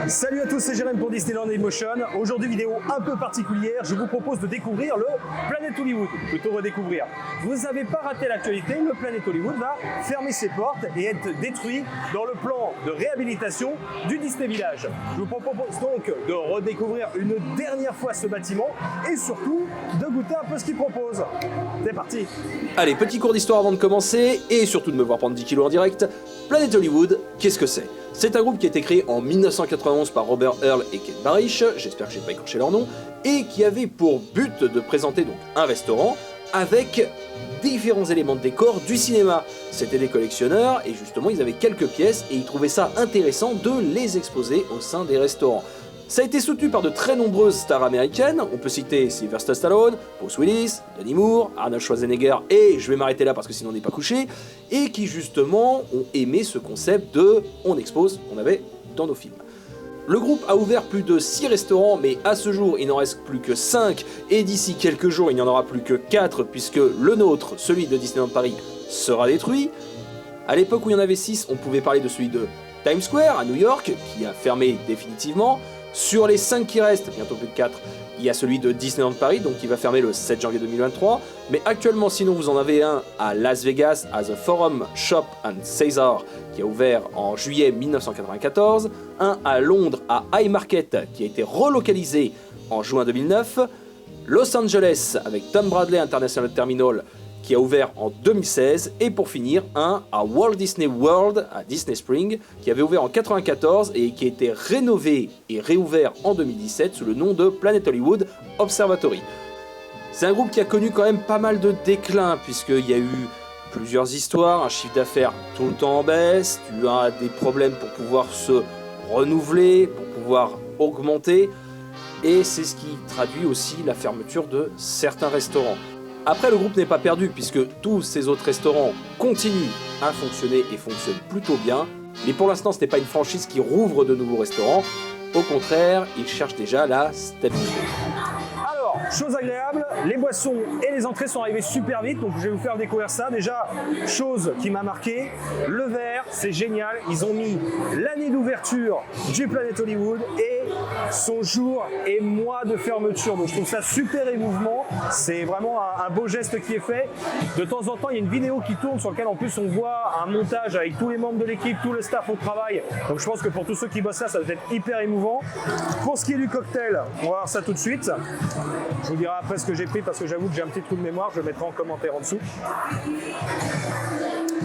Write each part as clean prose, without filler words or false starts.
Salut à tous, c'est Jérém pour Disneyland Emotion. Aujourd'hui, vidéo un peu particulière, je vous propose de découvrir le Planet Hollywood, plutôt redécouvrir. Vous n'avez pas raté l'actualité, le Planet Hollywood va fermer ses portes et être détruit dans le plan de réhabilitation du Disney Village. Je vous propose donc de redécouvrir une dernière fois ce bâtiment et surtout de goûter un peu ce qu'il propose. C'est parti. Allez, petit cours d'histoire avant de commencer et surtout de me voir prendre 10 kilos en direct. Planet Hollywood, qu'est-ce que c'est ? C'est un groupe qui a été créé en 1991 par Robert Earl et Ken Barish, j'espère que j'ai pas écorché leur nom, et qui avait pour but de présenter donc un restaurant avec différents éléments de décor du cinéma. C'était des collectionneurs et justement ils avaient quelques pièces et ils trouvaient ça intéressant de les exposer au sein des restaurants. Ça a été soutenu par de très nombreuses stars américaines, on peut citer Sylvester Stallone, Bruce Willis, Demi Moore, Arnold Schwarzenegger, et je vais m'arrêter là parce que sinon on n'est pas couché, et qui justement ont aimé ce concept de « on expose ce qu'on avait dans nos films ». Le groupe a ouvert plus de 6 restaurants, mais à ce jour il n'en reste plus que 5, et d'ici quelques jours il n'y en aura plus que 4, puisque le nôtre, celui de Disneyland Paris, sera détruit. À l'époque où il y en avait 6, on pouvait parler de celui de Times Square à New York, qui a fermé définitivement. Sur les 5 qui restent, bientôt plus de 4, il y a celui de Disneyland Paris, donc qui va fermer le 7 janvier 2023. Mais actuellement, sinon, vous en avez un à Las Vegas, à The Forum Shop and Caesar, qui a ouvert en juillet 1994. Un à Londres, à Haymarket, qui a été relocalisé en juin 2009. Los Angeles, avec Tom Bradley International Terminal, qui a ouvert en 2016, et pour finir, un à Walt Disney World, à Disney Springs, qui avait ouvert en 1994 et qui a été rénové et réouvert en 2017 sous le nom de Planet Hollywood Observatory. C'est un groupe qui a connu quand même pas mal de déclin, puisqu'il y a eu plusieurs histoires, un chiffre d'affaires tout le temps en baisse, tu as des problèmes pour pouvoir se renouveler, pour pouvoir augmenter, et c'est ce qui traduit aussi la fermeture de certains restaurants. Après, le groupe n'est pas perdu puisque tous ces autres restaurants continuent à fonctionner et fonctionnent plutôt bien. Mais pour l'instant, ce n'est pas une franchise qui rouvre de nouveaux restaurants. Au contraire, ils cherchent déjà la stabilité. Alors, chose agréable, les boissons et les entrées sont arrivées super vite, donc je vais vous faire découvrir ça. Déjà, chose qui m'a marqué, le verre, c'est génial. Ils ont mis l'année d'ouverture du Planet Hollywood et son jour et mois de fermeture. Donc je trouve ça super émouvant. C'est vraiment un beau geste qui est fait. De temps en temps, il y a une vidéo qui tourne sur laquelle en plus on voit un montage avec tous les membres de l'équipe, tout le staff au travail. Donc je pense que pour tous ceux qui bossent là, ça doit être hyper émouvant. Pour ce qui est du cocktail, on va voir ça tout de suite. Je vous dirai après ce que j'ai pris parce que j'avoue que j'ai un petit trou de mémoire. Je le mettrai en commentaire en dessous.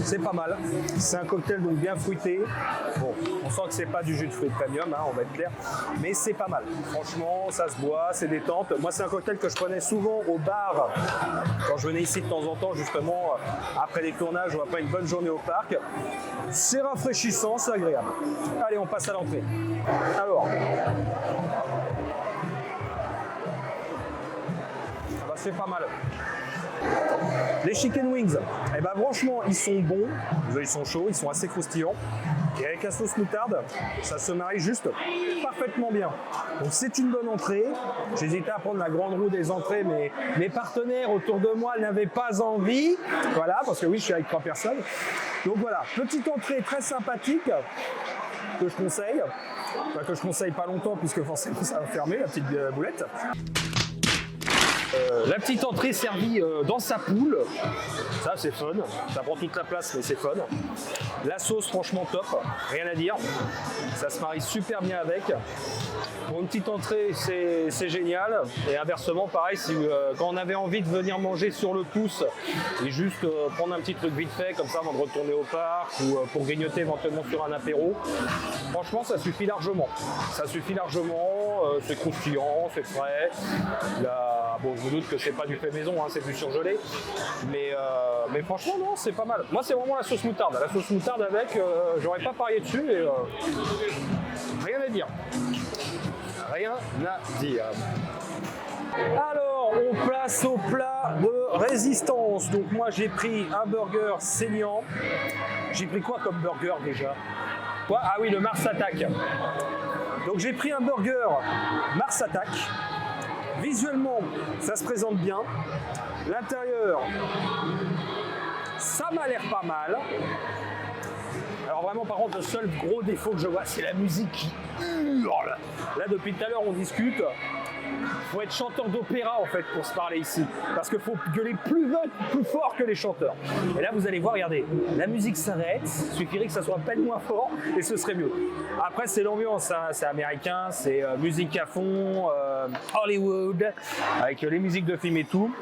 C'est pas mal. C'est un cocktail donc bien fruité. Bon, on sent que c'est pas du jus de fruits premium, hein, on va être clair. Mais c'est pas mal. Franchement, ça se boit, c'est détente. Moi, c'est un cocktail que je prenais souvent au bar quand je venais ici de temps en temps, justement, après les tournages ou après une bonne journée au parc. C'est rafraîchissant, c'est agréable. Allez, on passe à l'entrée. Alors, c'est pas mal. Les chicken wings, eh ben franchement, ils sont bons, ils sont chauds, ils sont assez croustillants. Et avec la sauce moutarde, ça se marie juste parfaitement bien. Donc c'est une bonne entrée. J'hésitais à prendre la grande roue des entrées, mais mes partenaires autour de moi n'avaient pas envie. Voilà, parce que oui, je suis avec 3 personnes. Donc voilà, petite entrée très sympathique que je conseille. Enfin, que je conseille pas longtemps puisque forcément ça va fermer, la petite boulette. La petite entrée servie dans sa poule, ça c'est fun, ça prend toute la place mais c'est fun. La sauce franchement top, rien à dire, ça se marie super bien avec. Pour une petite entrée c'est génial et inversement pareil, si, quand on avait envie de venir manger sur le pouce et juste prendre un petit truc vite fait comme ça avant de retourner au parc ou pour grignoter éventuellement sur un apéro, franchement ça suffit largement. Ça suffit largement, c'est croustillant, c'est frais. Bon, je vous doute que c'est pas du fait maison, hein, c'est du surgelé, mais franchement non, c'est pas mal. Moi c'est vraiment la sauce moutarde. La sauce moutarde avec, j'aurais pas parié dessus et rien à dire. Rien à dire. Alors, on place au plat de résistance. Donc moi j'ai pris un burger saignant. J'ai pris quoi comme burger déjà ? Quoi ? Ah oui, le Mars Attack. Donc j'ai pris un burger Mars Attack. Visuellement, ça se présente bien. L'intérieur, ça m'a l'air pas mal. Alors Alors vraiment, par contre, le seul gros défaut que je vois, c'est la musique qui hurle. Là, depuis tout à l'heure, on discute. Faut être chanteur d'opéra en fait pour se parler ici, parce qu'il faut gueuler plus fort que les chanteurs. Et là vous allez voir, regardez, la musique s'arrête, il suffirait que ça soit peine moins fort et ce serait mieux. Après c'est l'ambiance, hein. C'est américain, c'est musique à fond, Hollywood, avec les musiques de film et tout.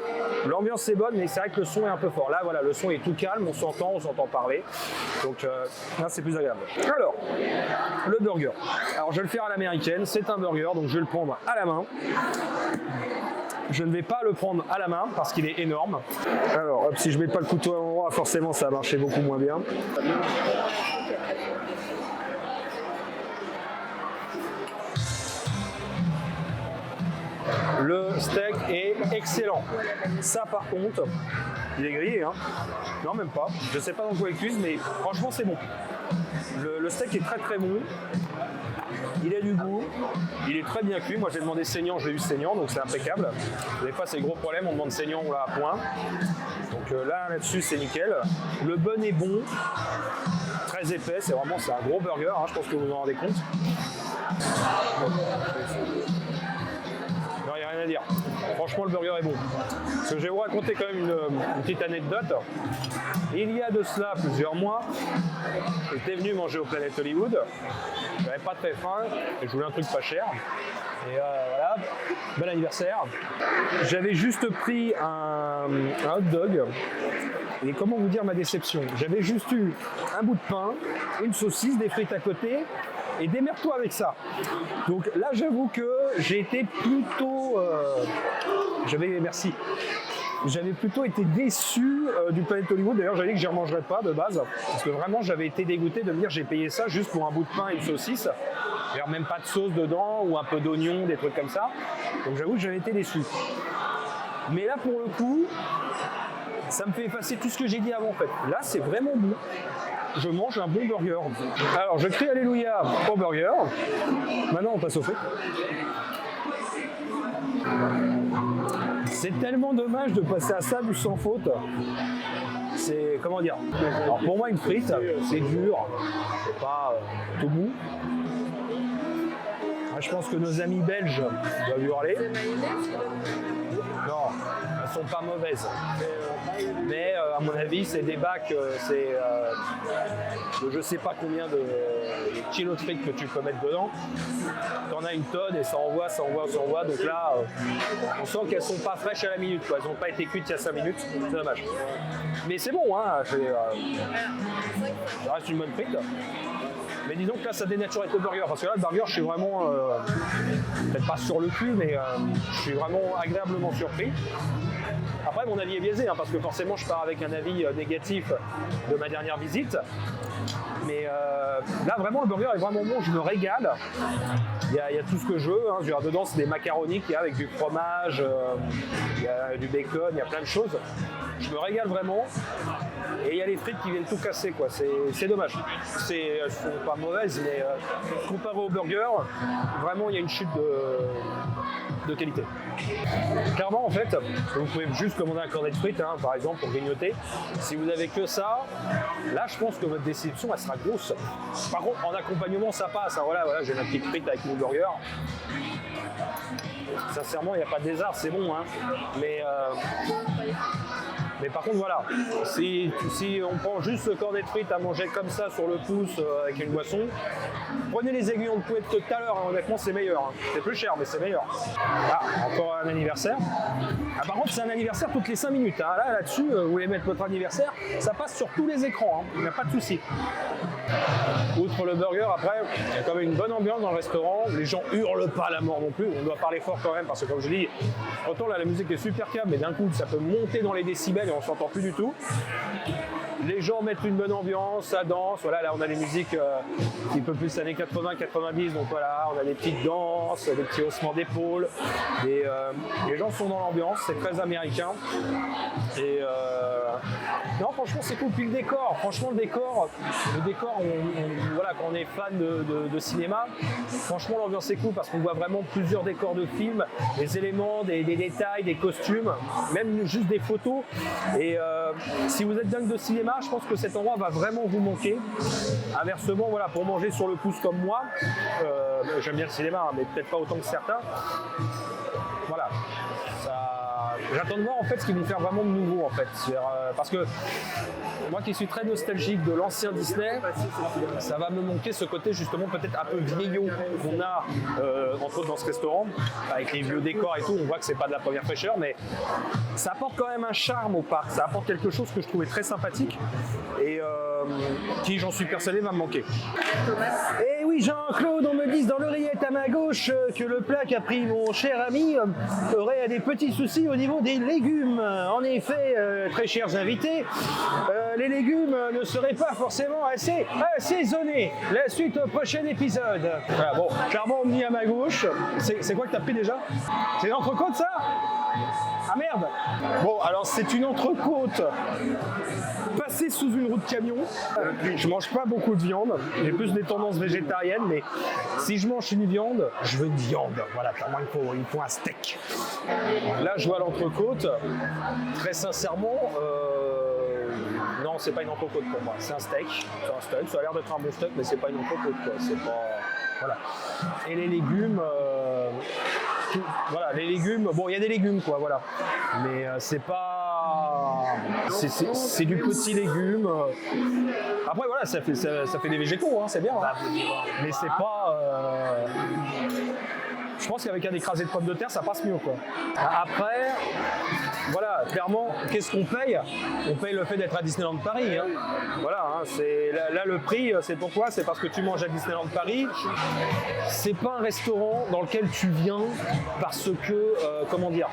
L'ambiance c'est bonne, mais c'est vrai que le son est un peu fort. Là voilà, le son est tout calme, on s'entend parler, donc là c'est plus agréable. Alors, le burger. Alors je vais le faire à l'américaine, c'est un burger, donc je vais le prendre à la main. Je ne vais pas le prendre à la main parce qu'il est énorme. Alors, hop, si je mets pas le couteau à l'endroit, forcément ça va marcher beaucoup moins bien. Le steak est excellent. Ça par contre, il est grillé, hein. Non, même pas. Je sais pas dans quoi il cuise, mais franchement c'est bon. Le steak est très très bon. Il a du goût, il est très bien cuit. Moi j'ai demandé saignant, je l'ai eu saignant, donc c'est impeccable. Des fois c'est le gros problème, on demande saignant, on l'a à point. Donc là-dessus c'est nickel. Le bun est bon, très épais, c'est un gros burger, hein, je pense que vous vous en rendez compte. Non, il n'y a rien à dire. Franchement le burger est bon. Parce que je vais vous raconter quand même une petite anecdote. Il y a de cela plusieurs mois, j'étais venu manger au Planet Hollywood. J'avais pas très faim et je voulais un truc pas cher. Et voilà, bon anniversaire. J'avais juste pris un hot dog. Et comment vous dire ma déception? J'avais juste eu un bout de pain, une saucisse, des frites à côté. Et démerde-toi avec ça. Donc là, j'avoue que j'ai été plutôt... J'avais plutôt été déçu du Planet Hollywood. D'ailleurs, j'avais dit que j'y remangerais pas de base. Parce que vraiment, j'avais été dégoûté de me dire j'ai payé ça juste pour un bout de pain et une saucisse. D'ailleurs, même pas de sauce dedans ou un peu d'oignon, des trucs comme ça. Donc j'avoue que j'avais été déçu. Mais là, pour le coup, ça me fait effacer tout ce que j'ai dit avant en fait. Là, c'est vraiment bon. Je mange un bon burger. Alors, je crie Alléluia au burger. Maintenant, on passe au frites. C'est tellement dommage de passer à ça du sans faute. C'est, comment dire? Alors pour moi, une frite, c'est dur. C'est pas tout mou. Je pense que nos amis belges doivent hurler. Non, elles sont pas mauvaises. Mais à mon avis, c'est des bacs, c'est je sais pas combien de kilos de frites que tu peux mettre dedans. T'en as une tonne et ça envoie. Donc là, on sent qu'elles sont pas fraîches à la minute, quoi. Elles n'ont pas été cuites il y a 5 minutes. C'est dommage. Mais c'est bon, hein. Ça reste une bonne frite. Mais disons que là, ça dénature avec le burger. Parce que là, le burger, je suis vraiment, peut-être pas sur le cul, mais je suis vraiment agréablement surpris. Après, mon avis est biaisé, hein, parce que forcément, je pars avec un avis négatif de ma dernière visite. Mais là, vraiment, le burger est vraiment bon, je me régale. Il y a tout ce que je veux. Hein. Dedans, c'est des macaronis qu'il y a avec du fromage, il y a du bacon, il y a plein de choses. Je me régale vraiment. Et il y a les frites qui viennent tout casser, quoi. C'est dommage. Elles sont pas mauvaises, mais comparé au burger, vraiment, il y a une chute de qualité. Clairement, en fait, vous pouvez juste commander un cornet de frites, hein, par exemple, pour grignoter. Si vous avez que ça, là, je pense que votre déception, elle sera grosse. Par contre, en accompagnement, ça passe. Hein. Voilà, j'ai ma petite frite avec mon burger. Sincèrement, il n'y a pas de désert, c'est bon. Hein. Mais par contre, voilà, si on prend juste ce cornet de frites à manger comme ça sur le pouce avec une boisson, prenez les aiguillons de poulet de tout à l'heure, hein, honnêtement, c'est meilleur. Hein. C'est plus cher, mais c'est meilleur. Ah, encore un anniversaire. Ah, par contre, c'est un anniversaire toutes les 5 minutes. Hein. Là-dessus, vous voulez mettre votre anniversaire, ça passe sur tous les écrans, hein. Il n'y a pas de souci. Outre le burger, après, il y a quand même une bonne ambiance dans le restaurant. Les gens hurlent pas à la mort non plus. On doit parler fort quand même, parce que comme je dis, autant là, la musique est super calme, mais d'un coup, ça peut monter dans les décibels et on s'entend plus du tout. Les gens mettent une bonne ambiance, ça danse. Voilà, là on a les musiques un peu plus années 80-90, donc voilà, on a des petites danses, des petits haussements d'épaules. Les gens sont dans l'ambiance, c'est très américain. Et non, franchement, c'est cool. Puis le décor, franchement, le décor, voilà, quand on est fan de cinéma, franchement, l'ambiance est cool parce qu'on voit vraiment plusieurs décors de films, des éléments, des détails, des costumes, même juste des photos. Et si vous êtes dingue de cinéma, cinéma, je pense que cet endroit va vraiment vous manquer. Inversement, voilà, pour manger sur le pouce comme moi, j'aime bien le cinéma, hein, mais peut-être pas autant que certains. Voilà. J'attends de voir en fait ce qu'ils vont faire vraiment de nouveau en fait. Parce que moi qui suis très nostalgique de l'ancien Disney, ça va me manquer ce côté justement peut-être un peu vieillot qu'on a entre autres dans ce restaurant, avec les vieux décors et tout. On voit que c'est pas de la première fraîcheur, mais ça apporte quand même un charme au parc. Ça apporte quelque chose que je trouvais très sympathique et qui, j'en suis persuadé, va me manquer. Et oui, Jean-Claude, on me dit dans l'oreillette à ma gauche que le plat qu'a pris mon cher ami aurait des petits soucis au niveau des légumes. En effet, très chers invités, les légumes ne seraient pas forcément assez assaisonnés. La suite au prochain épisode. Voilà, bon, clairement, on me dit à ma gauche. C'est quoi que t'as pris déjà? C'est une entrecôte, ça? Ah merde! Bon, alors c'est une entrecôte passée sous une roue de camion. Je mange pas beaucoup de viande, j'ai plus des tendances végétariennes, mais si je mange une viande, je veux une viande. Voilà, clairement il faut un steak. Là, je vois l'entrecôte. Très sincèrement, non, c'est pas une entrecôte pour moi. C'est un steak. C'est un steak. Ça a l'air d'être un bon steak, mais c'est pas une entrecôte, quoi. C'est pas. Voilà. Et les légumes. Voilà, les légumes, bon, il y a des légumes, quoi, voilà. Mais c'est pas. C'est du petit légume. Après, voilà, ça fait des végétaux, hein, c'est bien. Hein. Mais c'est pas. Je pense qu'avec un écrasé de pommes de terre, ça passe mieux, quoi. Après, voilà, clairement, qu'est-ce qu'on paye? On paye le fait d'être à Disneyland Paris. Hein. Voilà, hein, là le prix, c'est pourquoi? C'est parce que tu manges à Disneyland Paris. C'est pas un restaurant dans lequel tu viens parce que, comment dire?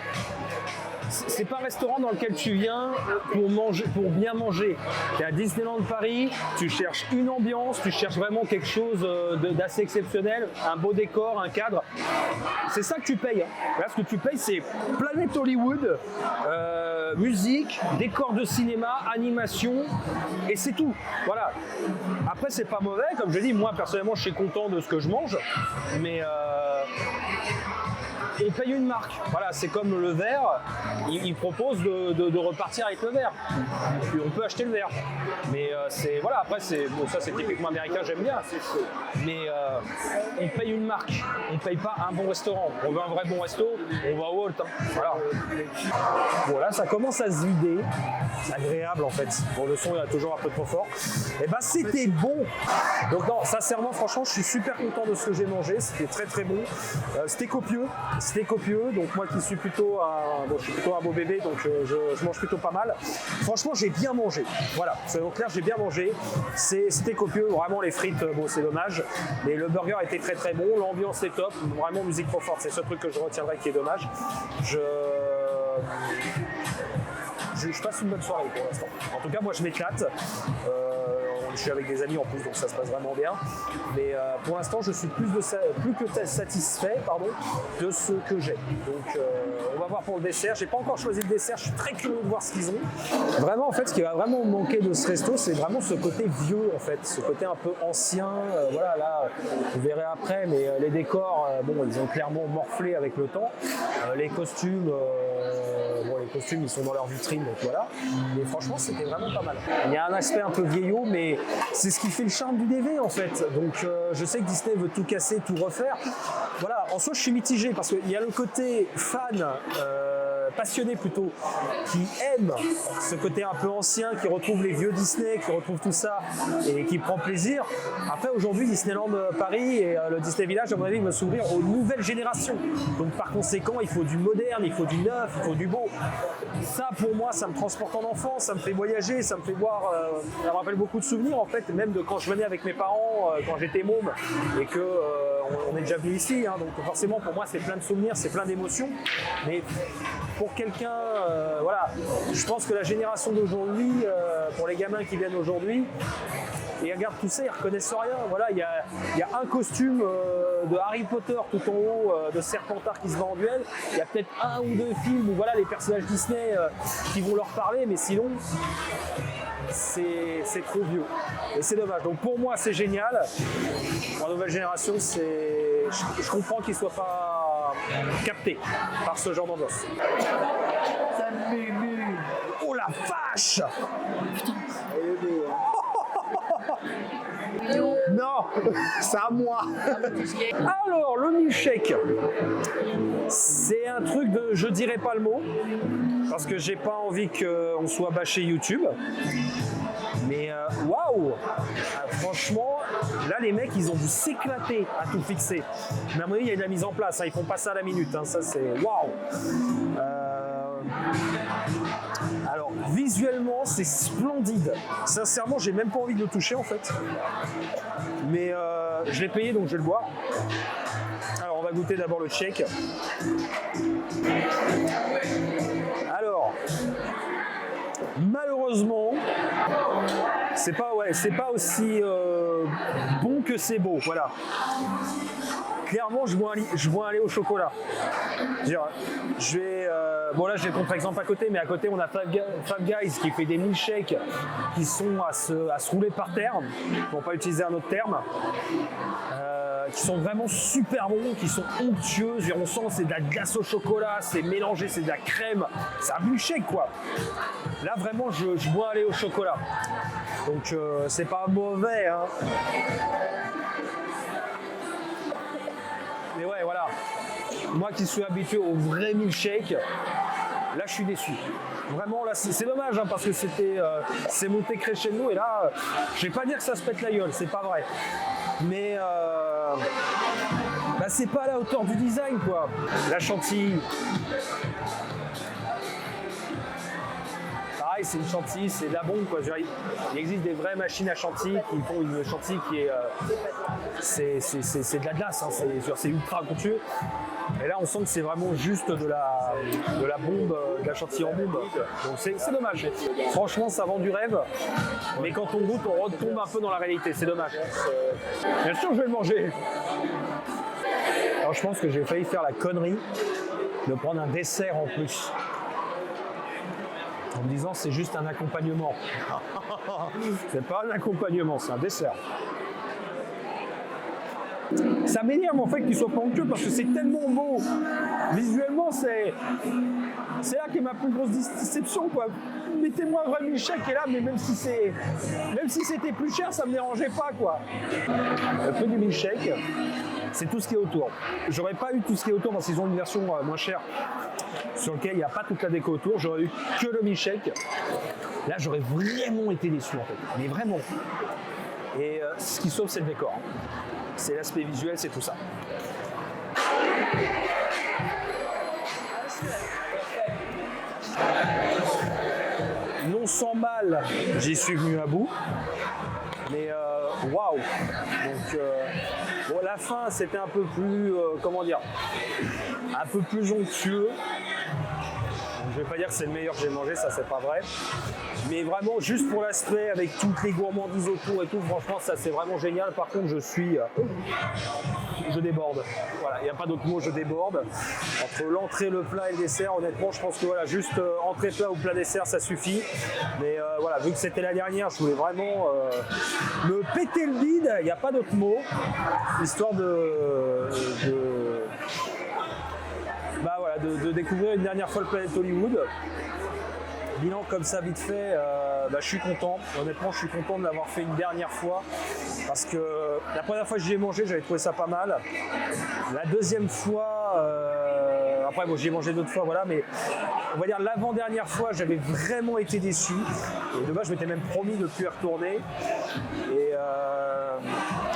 C'est pas un restaurant dans lequel tu viens pour bien manger. Tu es à Disneyland Paris, tu cherches une ambiance, tu cherches vraiment quelque chose d'assez exceptionnel, un beau décor, un cadre. C'est ça que tu payes. Là, ce que tu payes, c'est Planet Hollywood, musique, décor de cinéma, animation, et c'est tout. Voilà. Après, c'est pas mauvais. Comme je dis, moi, personnellement, je suis content de ce que je mange, mais... on paye une marque. Voilà, c'est comme le verre, il propose de repartir avec le verre. Puis on peut acheter le verre. Mais c'est voilà, après bon, ça c'est typiquement américain, j'aime bien. Mais on paye une marque, on paye pas un bon restaurant. On veut un vrai bon resto, on va au Walt. Hein. Voilà. Bon là ça commence à se vider. C'est agréable en fait. Bon le son est toujours un peu trop fort. Et bah c'était bon. Donc non, sincèrement, franchement, je suis super content de ce que j'ai mangé. C'était très très bon. C'était copieux. Donc moi qui suis plutôt un beau bébé, donc je mange plutôt pas mal. Franchement, j'ai bien mangé. Voilà, soyons clairs, j'ai bien mangé. C'était copieux, vraiment les frites, bon c'est dommage. Mais le burger était très très bon, l'ambiance est top, vraiment musique trop forte. C'est ce truc que je retiendrai qui est dommage. Je passe une bonne soirée pour l'instant. En tout cas, moi je m'éclate. Je suis avec des amis en plus, donc ça se passe vraiment bien. Mais pour l'instant, je suis plus que satisfait de ce que j'ai. Donc on va voir pour le dessert. J'ai pas encore choisi le dessert, je suis très curieux de voir ce qu'ils ont. Vraiment, en fait, ce qui va vraiment me manquer de ce resto, c'est vraiment ce côté vieux, en fait, ce côté un peu ancien. Voilà, là, vous verrez après, mais les décors, bon, ils ont clairement morflé avec le temps. Les costumes, les costumes, ils sont dans leur vitrine, donc voilà. Mais franchement, c'était vraiment pas mal. Il y a un aspect un peu vieillot, mais c'est ce qui fait le charme du DV en fait. Donc je sais que Disney veut tout casser, tout refaire. Voilà, en soi je suis mitigé parce qu'il y a le côté fan, passionné plutôt, qui aime ce côté un peu ancien, qui retrouve les vieux Disney, qui retrouve tout ça et qui prend plaisir. Après aujourd'hui Disneyland Paris et le Disney Village à mon avis veut s'ouvrir aux nouvelles générations. Donc par conséquent il faut du moderne, il faut du neuf, il faut du beau. Ça pour moi ça me transporte en enfance, ça me fait voyager, ça me fait voir, ça me rappelle beaucoup de souvenirs en fait, même de quand je venais avec mes parents, quand j'étais môme et que on est déjà venu ici, hein, donc forcément pour moi c'est plein de souvenirs, c'est plein d'émotions, mais pour quelqu'un, voilà, je pense que la génération d'aujourd'hui, pour les gamins qui viennent aujourd'hui, ils regardent tout ça, ils reconnaissent rien. Voilà, il y a un costume de Harry Potter tout en haut, de Serpentard qui se bat en duel. Il y a peut-être un ou deux films où voilà, les personnages Disney qui vont leur parler, mais sinon, c'est trop vieux. Et c'est dommage. Donc pour moi, c'est génial. Pour la nouvelle génération, je comprends qu'ils ne soient pas capté par ce genre d'ambiance. Oh la vache! Non, c'est à moi. Alors, le milkshake, c'est un truc de, je dirais pas le mot, parce que j'ai pas envie qu'on soit bâché YouTube. Mais waouh, franchement, là les mecs ils ont dû s'éclater à tout fixer. Mais à mon avis il y a de la mise en place, hein, ils font pas ça à la minute, hein, ça c'est waouh. Alors visuellement c'est splendide. Sincèrement j'ai même pas envie de le toucher en fait. Mais je l'ai payé donc je vais le boire. Alors on va goûter d'abord le shake. Alors malheureusement, c'est pas aussi bon que c'est beau, voilà. Clairement, je bois un lait au chocolat. Je vais, bon là j'ai le contre-exemple à côté, mais à côté on a Five Guys qui fait des milkshakes qui sont à se rouler par terre, pour pas utiliser un autre terme. Qui sont vraiment super bons, qui sont onctueux. On sent que c'est de la glace au chocolat, c'est mélangé, c'est de la crème, c'est un milkshake quoi. Là vraiment je bois un lait au chocolat. Donc c'est pas mauvais hein. Mais ouais voilà. Moi qui suis habitué au vrai milkshake, là je suis déçu. Vraiment là c'est dommage hein, parce que c'est monté crescendo et là je vais pas dire que ça se pète la gueule, c'est pas vrai. Mais bah, c'est pas à la hauteur du design quoi. La chantilly. Pareil, c'est une chantilly, c'est de la bombe quoi. Il existe des vraies machines à chantilly qui font une chantilly qui est c'est de la glace, hein, c'est ultra onctueux. Et là on sent que c'est vraiment juste de la bombe, de la chantilly en bombe. Donc c'est dommage. Franchement ça vend du rêve, mais quand on goûte on retombe un peu dans la réalité, c'est dommage. Bien sûr je vais le manger. Alors je pense que j'ai failli faire la connerie de prendre un dessert en plus. En me disant c'est juste un accompagnement. C'est pas un accompagnement, c'est un dessert. Ça m'énerve en fait qu'il soit pas onctueux parce que c'est tellement beau. Visuellement, c'est là qu'est ma plus grosse déception quoi. Mettez-moi un vrai milkshake et là, mais même si c'était plus cher, ça me dérangeait pas quoi. Le prix du milkshake, c'est tout ce qui est autour. J'aurais pas eu tout ce qui est autour parce qu'ils ont une version moins chère sur laquelle il n'y a pas toute la déco autour. J'aurais eu que le milkshake. Là, j'aurais vraiment été déçu en fait. Mais vraiment. Et ce qui sauve, c'est le décor. C'est l'aspect visuel, c'est tout ça. Non sans mal, j'y suis venu à bout. Mais waouh! Donc bon, la fin, c'était un peu plus, comment dire, un peu plus onctueux. Je vais pas dire que c'est le meilleur que j'ai mangé, ça c'est pas vrai. Mais vraiment, juste pour l'aspect, avec toutes les gourmandises autour et tout, franchement, ça c'est vraiment génial. Par contre, je déborde. Voilà, il n'y a pas d'autre mot, je déborde. Entre l'entrée, le plat et le dessert, honnêtement, je pense que voilà, juste entrée, plat ou plat, dessert, ça suffit. Mais voilà, vu que c'était la dernière, je voulais vraiment me péter le bide, il n'y a pas d'autre mot, histoire de découvrir une dernière fois le Planet Hollywood. Bilan comme ça vite fait, je suis content. Honnêtement, je suis content de l'avoir fait une dernière fois parce que la première fois que j'y ai mangé, j'avais trouvé ça pas mal. La deuxième fois, après bon, j'y ai mangé d'autres fois, voilà, mais on va dire l'avant-dernière fois, j'avais vraiment été déçu. Et de base, je m'étais même promis de ne plus y retourner.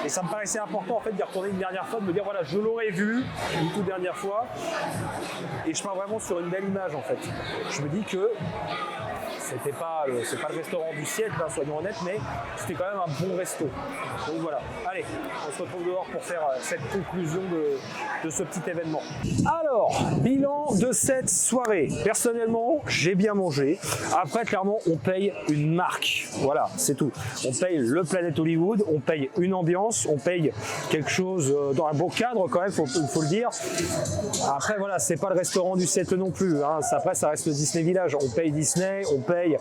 Et ça me paraissait important en fait d'y retourner une dernière fois, de me dire voilà, je l'aurais vu une toute dernière fois. Et je pars vraiment sur une belle image en fait. Je me dis que c'est pas le restaurant du siècle, hein, soyons honnêtes, mais c'était quand même un bon resto. Donc voilà, allez, on se retrouve dehors pour faire cette conclusion de ce petit événement. Alors, bilan de cette soirée. Personnellement, j'ai bien mangé. Après, clairement, on paye une marque. Voilà, c'est tout. On paye le Planet Hollywood, on paye une ambiance, on paye quelque chose dans un beau cadre quand même, faut le dire. Après, voilà, c'est pas le restaurant du siècle non plus. Hein. Après, ça reste le Disney Village. On paye Disney, on paye soleil,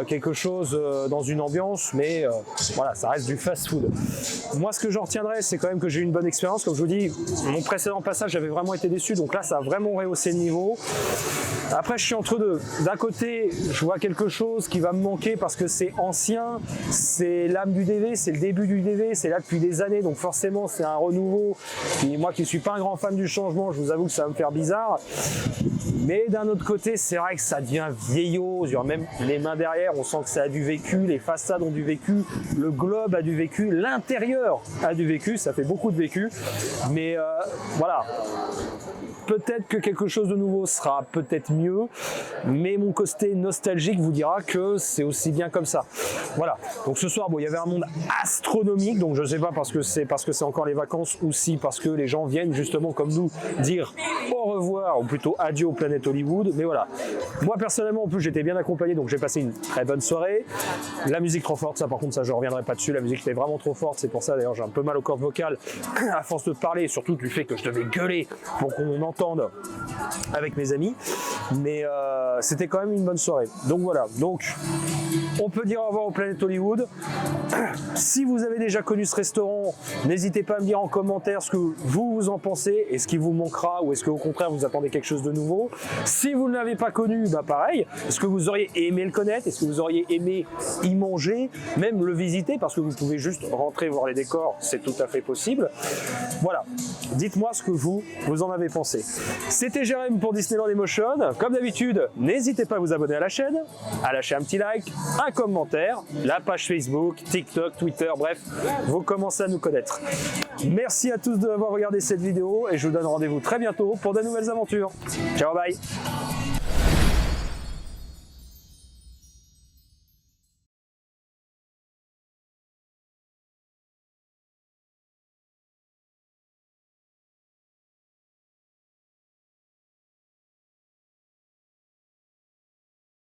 quelque chose dans une ambiance, mais voilà, ça reste du fast-food. Moi, ce que j'en retiendrai, c'est quand même que j'ai eu une bonne expérience. Comme je vous dis, mon précédent passage, j'avais vraiment été déçu, donc là, ça a vraiment rehaussé le niveau. Après, je suis entre deux. D'un côté, je vois quelque chose qui va me manquer parce que c'est ancien, c'est l'âme du DV, c'est le début du DV, c'est là depuis des années, donc forcément, c'est un renouveau. Et moi qui ne suis pas un grand fan du changement, je vous avoue que ça va me faire bizarre. Mais d'un autre côté, c'est vrai que ça devient vieillot, même les mains derrière, on sent que ça a du vécu, les façades ont du vécu, le globe a du vécu, l'intérieur a du vécu, ça fait beaucoup de vécu. Mais voilà. Peut-être que quelque chose de nouveau sera peut-être mieux, mais mon côté nostalgique vous dira que c'est aussi bien comme ça. Voilà. Donc ce soir, bon, il y avait un monde astronomique, donc je ne sais pas parce que c'est encore les vacances ou si parce que les gens viennent justement comme nous dire au revoir ou plutôt adieu au Planet Hollywood. Mais voilà. Moi personnellement, en plus, j'étais bien accompagné, donc j'ai passé une très bonne soirée. La musique trop forte, ça par contre, ça je reviendrai pas dessus. La musique était vraiment trop forte, c'est pour ça d'ailleurs j'ai un peu mal aux cordes vocales à force de parler, et surtout du fait que je devais gueuler pour qu'on entende avec mes amis, mais c'était quand même une bonne soirée. Donc voilà, donc on peut dire au revoir au Planet Hollywood. Si vous avez déjà connu ce restaurant, n'hésitez pas à me dire en commentaire ce que vous en pensez et ce qui vous manquera, ou est-ce qu'au contraire vous attendez quelque chose de nouveau. Si vous ne l'avez pas connu, bah pareil, est-ce que vous auriez aimé le connaître, est-ce que vous auriez aimé y manger, même le visiter, parce que vous pouvez juste rentrer voir les décors, c'est tout à fait possible. Voilà, dites-moi ce que vous en avez pensé. C'était Jérém pour Disneyland Emotion. Comme d'habitude, n'hésitez pas à vous abonner à la chaîne, à lâcher un petit like, un commentaire, la page Facebook, TikTok, Twitter, bref, vous commencez à nous connaître. Merci à tous d'avoir regardé cette vidéo et je vous donne rendez-vous très bientôt pour de nouvelles aventures. Ciao, bye!